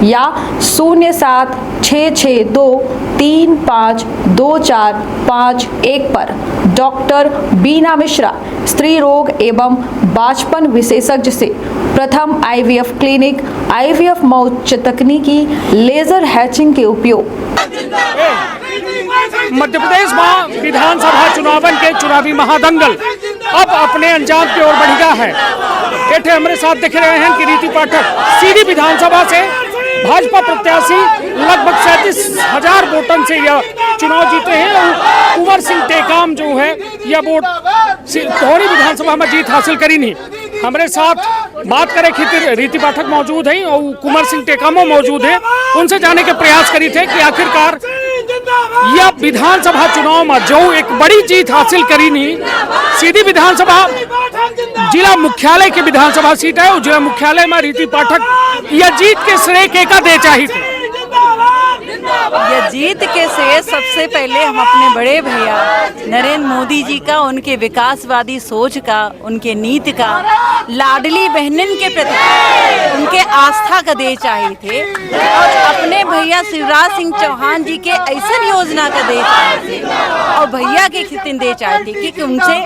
या 0766235245 पर डॉक्टर बीना मिश्रा स्त्री रोग एवं बांझपन विशेषज्ञ से प्रथम IVF क्लिनिक, IVF में उच्च तकनीकी लेजर हैचिंग के उपयोग। मध्य प्रदेश में विधानसभा चुनावन के चुनावी महादंगल अब अपने अंजाम की ओर बढ़ गया है। बैठे हमारे साथ दिख रहे हैं कि रीति पाठक सीधी विधानसभा से भाजपा प्रत्याशी लगभग 37,000 वोटों से यह चुनाव जीते हैं और कुंवर सिंह टेकाम जो है यह वोट धौरी विधानसभा में जीत हासिल करी नहीं। हमारे साथ बात करें कि रीति पाठक मौजूद हैं और कुंवर सिंह टेकामो मौजूद हैं। उनसे जाने के प्रयास करी थे कि आखिरकार यह विधानसभा चुनाव में जो एक बड़ी जीत हासिल करी नहीं, सीधी विधानसभा जिला मुख्यालय की विधानसभा सीट है और जिला मुख्यालय में रीति पाठक यह जीत के श्रेय केका दे चाहिए। यह जीत के श्रेय सबसे पहले हम अपने बड़े भैया नरेंद्र मोदी जी का, उनके विकासवादी सोच का, उनके नीति का, लाडली बहनन के प्रति उनके आस्था का दे चाहिए थे और अपने भैया शिवराज सिंह चौहान जी के ऐसा योजना का दे चाहिए थे और भैया के खितिन दे चाहिए थे क्योंकि उनसे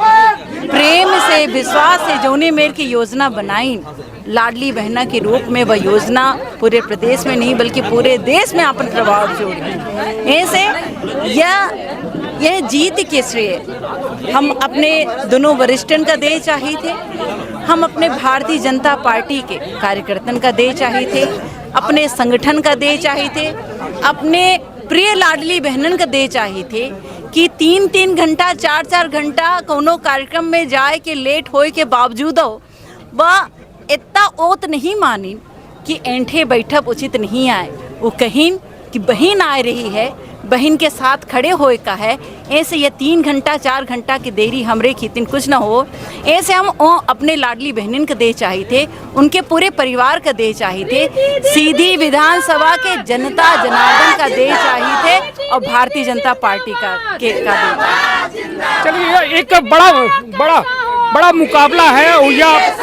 प्रेम से विश्वास से जोने मेर की योजना बनाई लाडली बहना के रूप में। वह योजना पूरे प्रदेश में नहीं बल्कि पूरे देश में अपन प्रभाव छोड़ी। ऐसे यह जीत के श्रेय हम अपने दोनों वरिष्ठन का दे चाहिए थे, हम अपने भारतीय जनता पार्टी के कार्यकर्तन का दे चाहिए थे, अपने संगठन का दे चाहिए थे, अपने प्रिय लाडली बहनन का दे चाहिए थे कि 3-3 घंटा 4-4 घंटा कोनो कार्यक्रम में जाए के लेट होए के बावजूद वह इतना ओत नहीं मानी कि ऐंठे बैठक उचित नहीं आए। वो कहीं कि बहन आ रही है, बहन के साथ खड़े होए का है। ऐसे ये 3 घंटा 4 घंटा की देरी हमरे खितिन कुछ ना हो। ऐसे हम अपने लाडली बहनन का दे चाहिए थे, उनके पूरे परिवार का दे चाहिए थे, सीधी विधानसभा के जनता जनार्दन का दे चाहिए थे और भारतीय जनता पार्टी का दे। चलिए एक बड़ा मुकाबला है और यह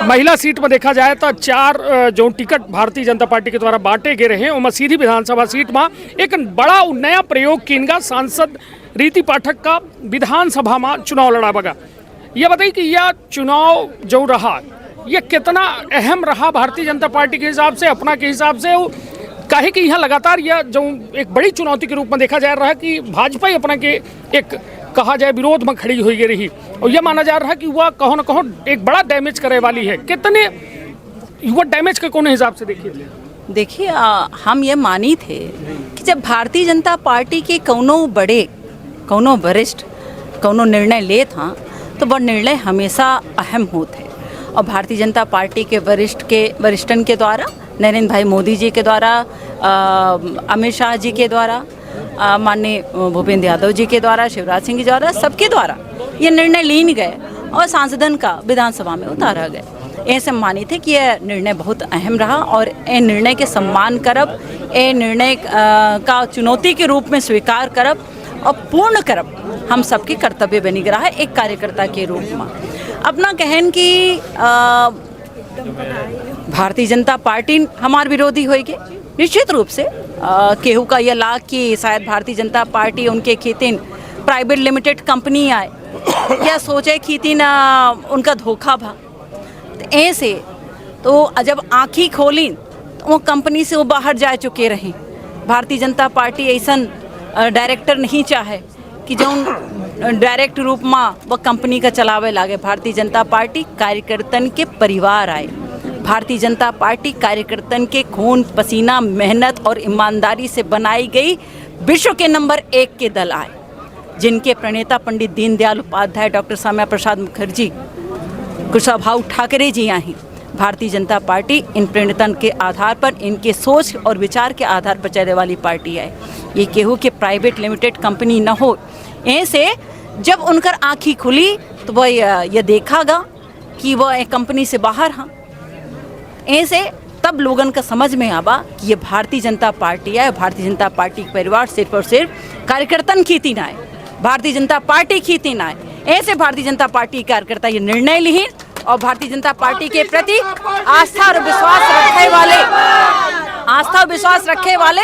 महिला सीट में देखा जाए तो 4 जो टिकट भारतीय जनता पार्टी के द्वारा बांटे गए रहे और सीधी विधानसभा सीट में एक बड़ा नया प्रयोग किनगा सांसद रीति पाठक का विधानसभा में चुनाव लड़ा बगा। यह बताइए कि यह चुनाव जो रहा यह कितना अहम रहा भारतीय जनता पार्टी के हिसाब से, अपना के हिसाब से, काहे कि यहाँ लगातार यह जो एक बड़ी चुनौती के रूप में देखा जा रहा है कि भाजपा ही अपना के एक कहा जाए विरोध में खड़ी हुई रही और यह माना जा रहा है कि वह कहो न कहो एक बड़ा डैमेज करे वाली है। कितने वह डैमेज के कौन हिसाब से देखिए हम ये मानी थे कि जब भारतीय जनता पार्टी के कौनो वरिष्ठ कौनो निर्णय ले था तो वह निर्णय हमेशा अहम होते और भारतीय जनता पार्टी के वरिष्ठन के द्वारा, नरेंद्र भाई मोदी जी के द्वारा, अमित शाह जी के द्वारा, माननीय भूपेंद्र यादव जी के द्वारा, शिवराज सिंह जी द्वारा, सबके द्वारा ये निर्णय लीन गए और सांसदन का विधानसभा में उतारा गया। ऐसे मानी थे कि यह निर्णय बहुत अहम रहा और ये निर्णय के सम्मान करब, ये निर्णय का चुनौती के रूप में स्वीकार करब और पूर्ण करब हम सबके कर्तव्य बनी रहा है एक कार्यकर्ता के रूप में। अपना कहन कि भारतीय जनता पार्टी हमार विरोधी होगी निश्चित रूप से। केहू का यह लाग कि शायद भारतीय जनता पार्टी उनके खितिन प्राइवेट लिमिटेड कंपनी आए या सोचे खितिन उनका धोखा भा ऐसे तो जब आँखी खोली तो वो कंपनी से वो बाहर जा चुके रहे। भारतीय जनता पार्टी ऐसा डायरेक्टर नहीं चाहे कि जो डायरेक्ट रूप में वह कंपनी का चलावे लागे। भारतीय जनता पार्टी कार्यकर्तन के परिवार आए, भारतीय जनता पार्टी कार्यकर्तन के खून पसीना मेहनत और ईमानदारी से बनाई गई विश्व के नंबर 1 के दल आए, जिनके प्रणेता पंडित दीनदयाल उपाध्याय, डॉक्टर श्यामा प्रसाद मुखर्जी, कुशाभाऊ ठाकरे जी आई। भारतीय जनता पार्टी इन प्रणेतन के आधार पर, इनके सोच और विचार के आधार पर चलने वाली पार्टी है। ये केहू के प्राइवेट लिमिटेड कंपनी न हो। ऐसे जब उनकर आँखी खुली तो वह यह देखागा कि वह एक कंपनी से बाहर हाँ। ऐसे तब लोगन का समझ में आवा कि ये भारतीय जनता पार्टी है। भारतीय जनता पार्टी के परिवार सिर्फ और सिर्फ कार्यकर्तन खीती ना है, भारतीय जनता पार्टी खीती ना है। ऐसे भारतीय जनता पार्टी कार्यकर्ता ये निर्णय ली और भारतीय जनता पार्टी के प्रति आस्था और विश्वास रखने वाले आस्था विश्वास रखे वाले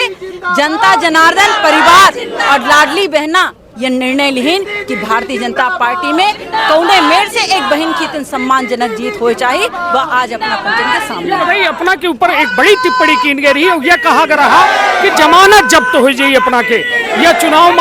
जनता जनार्दन परिवार और लाडली बहना ये निर्णय लिहिन कि भारतीय जनता पार्टी में कौने मेर से एक बहन की इतनी सम्मानजनक जीत हो चाहिए वह आज अपना पंचन के सामने भाई अपना के ऊपर एक बड़ी टिप्पणी की गई रही यह कहा गया रहा कि जमानत जब्त हो जाइए अपना के यह चुनाव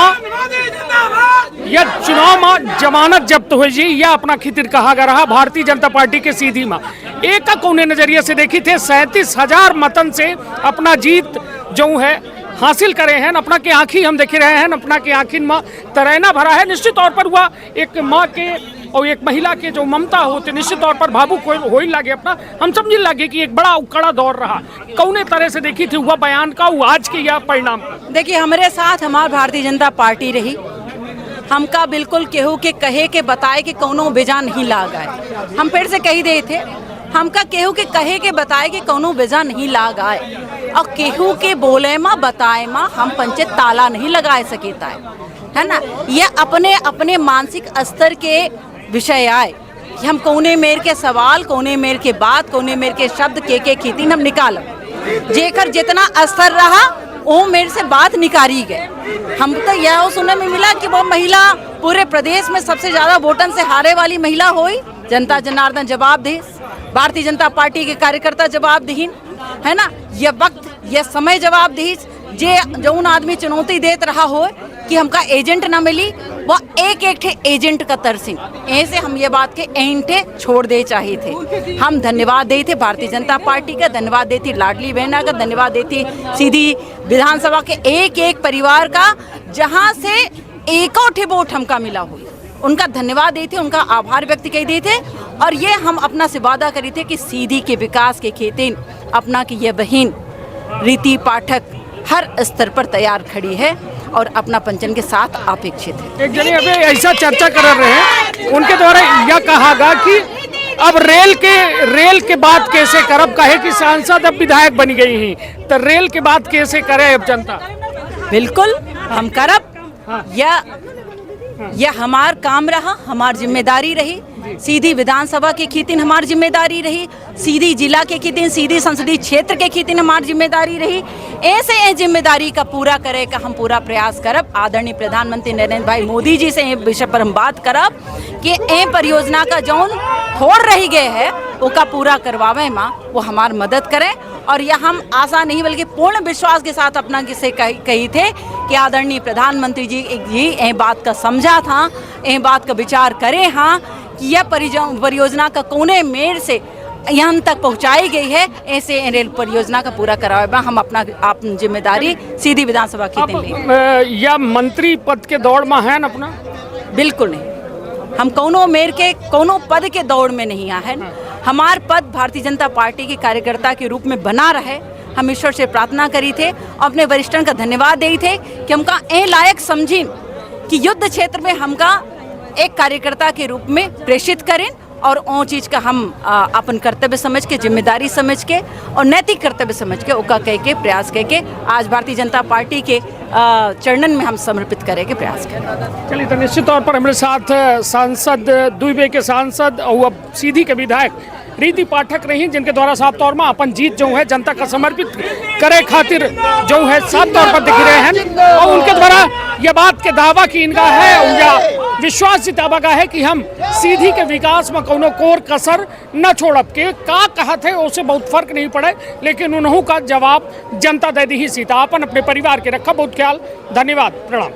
में जमानत जब्त हो जाइए यह अपना खितिर कहा गया रहा भारतीय जनता पार्टी के सीधी में एक कोने नजरिए से देखी थे 37,000 मतन से अपना जीत जो है हासिल करे हैं अपना के आँखी हम देख रहे हैं अपना के आँखिन में तరైనా भरा है। निश्चित तौर पर हुआ एक माँ के और एक महिला के जो ममता होते निश्चित तौर पर भावुक हो ही लगे अपना हम समझ लगे कि एक बड़ा उकड़ा दौर रहा कौने तरह से देखी थी हुआ बयान का वो आज के यह परिणाम। देखिए हमारे साथ हमारी भारतीय जनता पार्टी रही हमका बिल्कुल केहू के कहे के बताए कि कौनो बेजा नहीं लागाए हम फिर से कही दे थे हमका केहू के कहे के बताए कि कौनो बेजा नहीं लागाए और केहू के बोले में बताए में हम पंचे ताला नहीं लगाए सकेता है ना। ये अपने अपने मानसिक स्तर के विषय आए कि हम कौने मेर के सवाल कौने मेर के बात कौने मेर के शब्द के खीतीन हम निकाल जेकर जितना स्तर रहा वो मेरे से बात निकाली गए। हम तो यह सुनने में मिला कि वो महिला पूरे प्रदेश में सबसे ज्यादा वोटन से हारे वाली महिला हुई। जनता जनार्दन जवाब दे भारतीय जनता पार्टी के कार्यकर्ता जवाब दीन है ना। यह वक्त यह समय जवाब दी जे जौन आदमी चुनौती देत रहा हो कि हमका एजेंट ना मिली वह एक एक ठे एजेंट का तरसिन ऐसे हम ये बात के एंटे छोड़ दे चाहिए थे। हम धन्यवाद दे थे भारतीय जनता पार्टी का धन्यवाद देती लाडली बहना का धन्यवाद देती सीधी विधानसभा के एक एक परिवार का जहां से एको ठे वोट हमका मिला हुई उनका धन्यवाद देते उनका आभार व्यक्त कर देते और ये हम अपना से वादा करी थे कि सीधी के विकास के खेतिन अपना की यह बहन रीति पाठक हर स्तर पर तैयार खड़ी है और अपना पंचन के साथ अपेक्षित है। एक जने अभी ऐसा चर्चा कर रहे हैं उनके द्वारा यह कहा गया कि अब रेल के बाद कैसे करब कहे कि सांसद अब विधायक बन गई हैं तो रेल के बाद कैसे करे अब जनता। बिल्कुल हम करब यह हमार काम रहा हमार जिम्मेदारी रही सीधी विधानसभा के खीतिन हमारी जिम्मेदारी रही सीधी जिला के खीतिन सीधी संसदीय क्षेत्र के खीतिन हमारी जिम्मेदारी रही ऐसे जिम्मेदारी का पूरा करे का हम पूरा प्रयास करब। आदरणीय प्रधानमंत्री नरेंद्र भाई मोदी जी से विषय पर हम बात करब कि ए परियोजना का जौन थोड़ रही गए है उसका पूरा करवावे माँ वो हमार मदद करें और यह हम आशा नहीं बल्कि पूर्ण विश्वास के साथ अपना किसे कही थे कि आदरणीय प्रधानमंत्री जी ए बात का समझा था ए बात का विचार करे हाँ कि यह परियोजना का कोने मेर से यहाँ तक पहुँचाई गई है ऐसे रेल परियोजना का पूरा करावे हम अपना जिम्मेदारी सीधी विधानसभा की लेंगे। या मंत्री पद के दौड़ में है अपना बिल्कुल नहीं हम कोनो मेर के कोनो पद के दौड़ में नहीं आए हमार पद भारतीय जनता पार्टी के कार्यकर्ता के रूप में बना रहे। हम ईश्वर से प्रार्थना करी थे अपने वरिष्ठन का धन्यवाद दे थे कि हमका ए लायक समझी कि युद्ध क्षेत्र में हमका एक कार्यकर्ता के रूप में प्रेषित करें और वो चीज़ का हम अपन कर्तव्य समझ के जिम्मेदारी समझ के और नैतिक कर्तव्य समझ के ओका कह के प्रयास कह के आज भारतीय जनता पार्टी के चरणन में हम समर्पित करे के प्रयास करें। चलिए तो निश्चित तौर पर हमारे साथ सांसद दुबे के सांसद और अब सीधी के विधायक रीति पाठक रही जिनके द्वारा साफ तौर में अपन जीत जो है जनता का समर्पित करे खातिर जो है साफ तौर पर दिख रहे हैं और उनके द्वारा यह बात के दावा की इनका है या विश्वास जितावा का है कि हम सीधी के विकास में कोनो कोर कसर न छोड़ब के का कहा थे उससे बहुत फर्क नहीं पड़े लेकिन उन्हों का जवाब जनता दे दी ही सीता अपन अपने परिवार के रखा बहुत ख्याल। धन्यवाद प्रणाम।